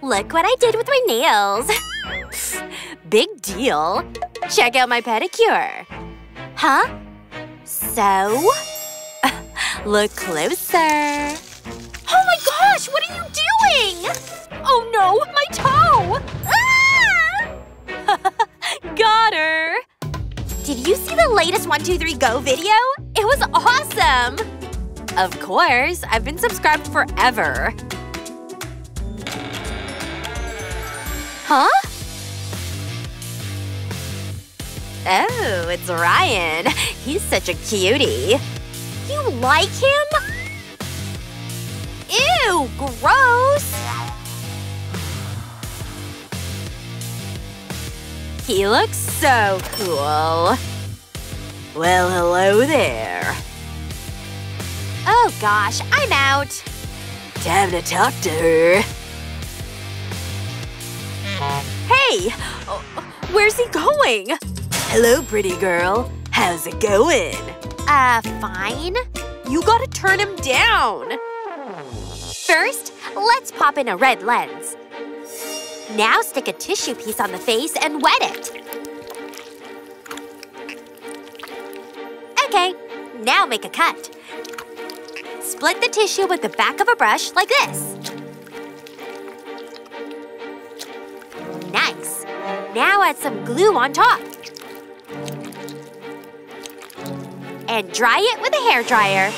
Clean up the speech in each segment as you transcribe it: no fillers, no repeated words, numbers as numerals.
Look what I did with my nails. Big deal. Check out my pedicure. Huh? So? Look closer. Oh my gosh! What are you doing? Oh no! My toe! Ah! Got her! Did you see the latest 1-2-3 Go video? It was awesome! Of course. I've been subscribed forever. Huh? Oh, it's Ryan. He's such a cutie. You like him? Ew, gross! He looks so cool. Well, hello there. Oh gosh, I'm out. Time to talk to her. Hey! Where's he going? Hello, pretty girl. How's it going? Fine. You gotta turn him down. First, let's pop in a red lens. Now stick a tissue piece on the face and wet it. Okay, now make a cut. Split the tissue with the back of a brush like this. Nice. Now add some glue on top. And dry it with a hairdryer.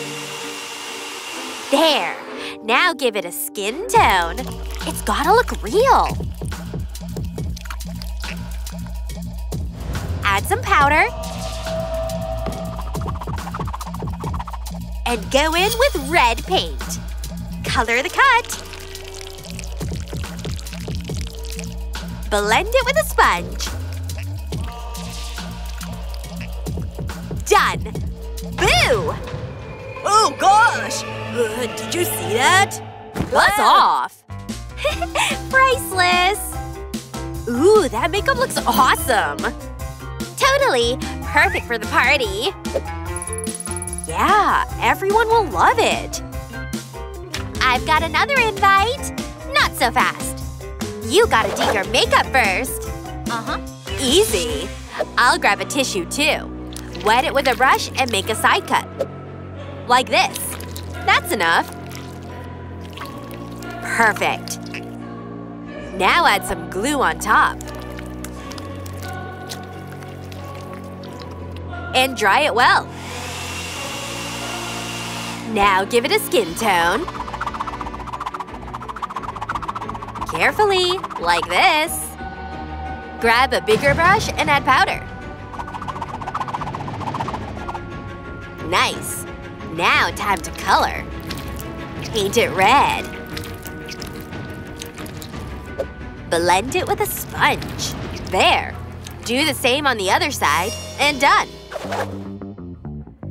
There. Now give it a skin tone. It's gotta look real. Add some powder. And go in with red paint. Color the cut. Blend it with a sponge. Done! Boo! Oh gosh! Did you see that? Buzz off! Priceless! Ooh, that makeup looks awesome! Totally! Perfect for the party! Yeah, everyone will love it! I've got another invite! Not so fast! You gotta do your makeup first! Easy! I'll grab a tissue too. Wet it with a brush and make a side cut. Like this. That's enough. Perfect. Now add some glue on top. And dry it well. Now give it a skin tone. Carefully, like this. Grab a bigger brush and add powder. Nice. Now time to color. Paint it red. Blend it with a sponge. There. Do the same on the other side, and done.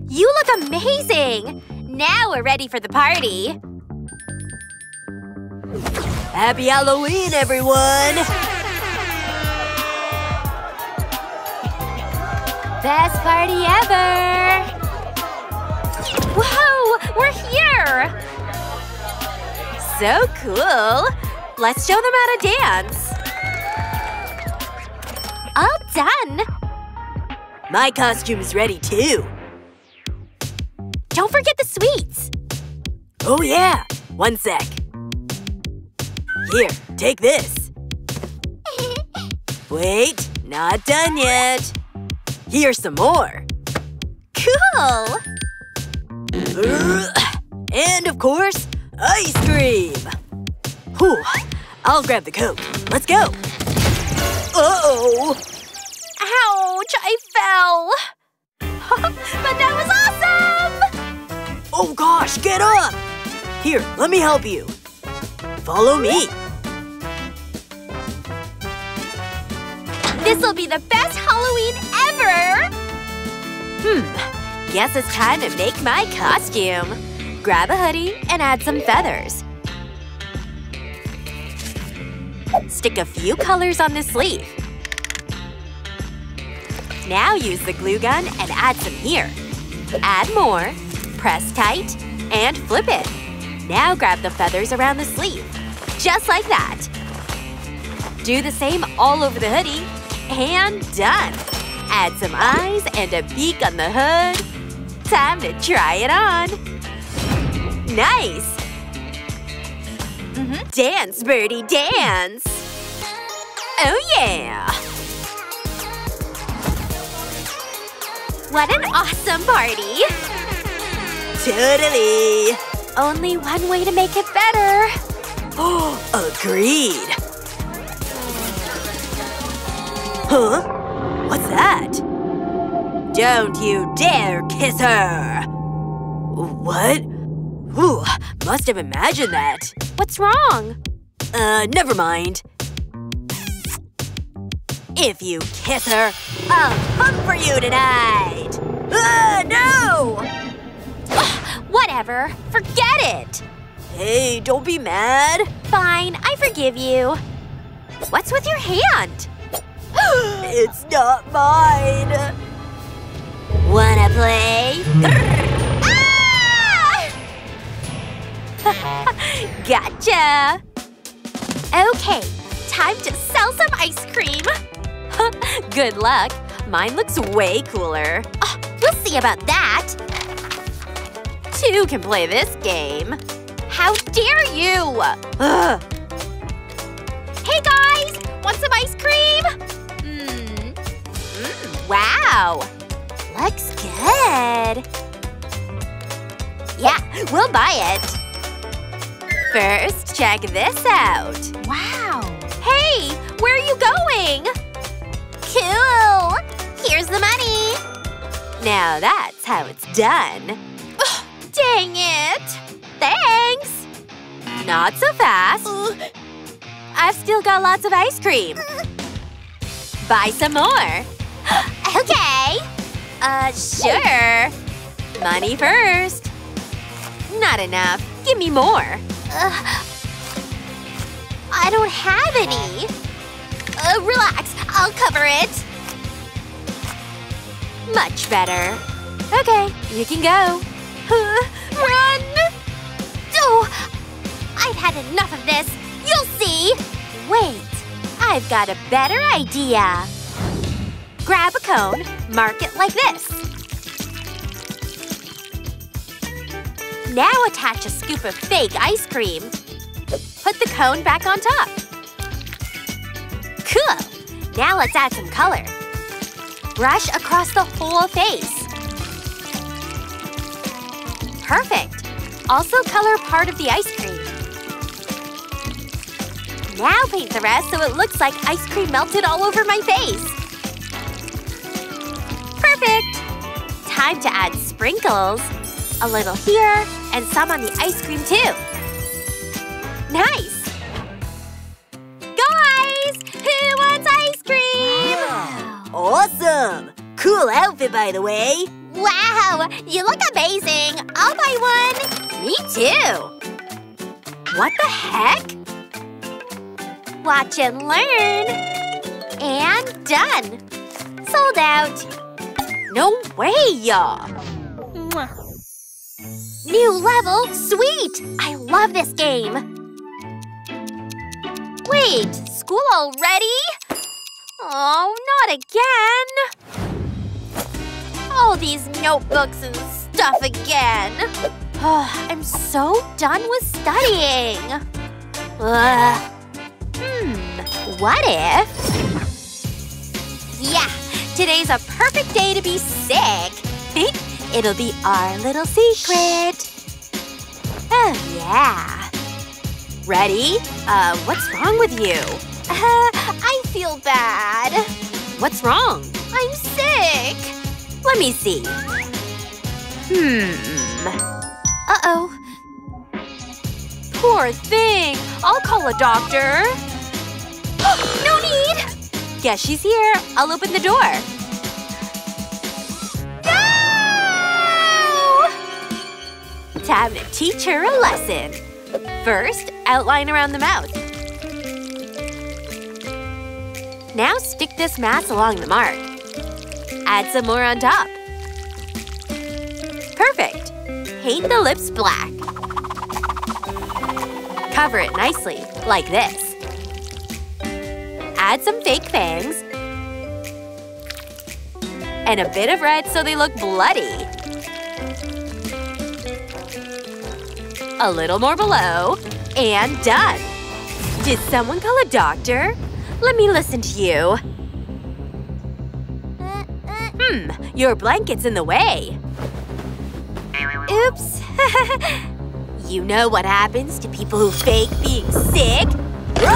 You look amazing! Now we're ready for the party. Happy Halloween, everyone! Best party ever! Whoa! We're here! So cool! Let's show them how to dance! All done! My costume's ready, too! Don't forget the sweets! Oh yeah! One sec. Here, take this. Wait, not done yet. Here's some more. Cool! And of course, ice cream! Whew. I'll grab the Coke. Let's go! Uh-oh! Ouch! I fell! But that was awesome! Oh gosh, get up! Here, let me help you. Follow me. This'll be the best Halloween ever! Guess it's time to make my costume. Grab a hoodie and add some feathers. Stick a few colors on the sleeve. Now use the glue gun and add some here. Add more, press tight, and flip it. Now grab the feathers around the sleeve. Just like that. Do the same all over the hoodie. And done! Add some eyes and a beak on the hood. Time to try it on! Nice! Dance, Birdie, dance! Oh yeah! What an awesome party! Totally! Only one way to make it better. Oh, agreed! Huh? What's that? Don't you dare kiss her! What? Ooh, must have imagined that. What's wrong? Never mind. If you kiss her, I'll hunt for you tonight! No! Whatever. Forget it! Hey, don't be mad. Fine, I forgive you. What's with your hand? It's not mine. Wanna play? Gotcha! Okay, time to sell some ice cream! Good luck. Mine looks way cooler. We'll see about that! Two can play this game. How dare you! Hey guys! Want some ice cream? Wow! Looks good. Yeah, we'll buy it. First, check this out. Wow! Hey! Where are you going? Cool! Here's the money! Now that's how it's done. Ugh, dang it! Thanks! Not so fast. I've still got lots of ice cream. Buy some more. Okay! Sure. Money first. Not enough. Give me more. I don't have any. Relax. I'll cover it. Much better. Okay, you can go. Run! Oh! I've had enough of this. You'll see! Wait. I've got a better idea. Grab a cone, mark it like this. Now attach a scoop of fake ice cream. Put the cone back on top. Cool! Now let's add some color. Brush across the whole face. Perfect! Also color part of the ice cream. Now paint the rest so it looks like ice cream melted all over my face. Perfect! Time to add sprinkles. A little here, and some on the ice cream too. Nice! Guys! Who wants ice cream? Wow. Awesome! Cool outfit, by the way. Wow! You look amazing! I'll buy one! Me too! What the heck? Watch and learn! And done! Sold out! No way, y'all! New level? Sweet! I love this game! Wait, school already? Oh, not again! All these notebooks and stuff again! I'm so done with studying! What if… Yeah! Today's a perfect day to be sick! It'll be our little secret! Oh, yeah. Ready? What's wrong with you? I feel bad. What's wrong? I'm sick. Let me see. Uh-oh. Poor thing. I'll call a doctor. No need! Guess she's here. I'll open the door. No! Time to teach her a lesson. First, outline around the mouth. Now stick this mask along the mark. Add some more on top. Perfect. Paint the lips black. cover it nicely, like this. Add some fake fangs. And a bit of red so they look bloody. A little more below. And done! Did someone call a doctor? Let me listen to you. Your blanket's in the way. Oops. You know what happens to people who fake being sick? Roar!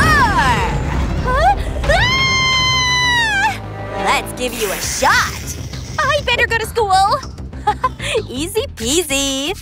Huh? Ah! Let's give you a shot! I better go to school! Easy peasy.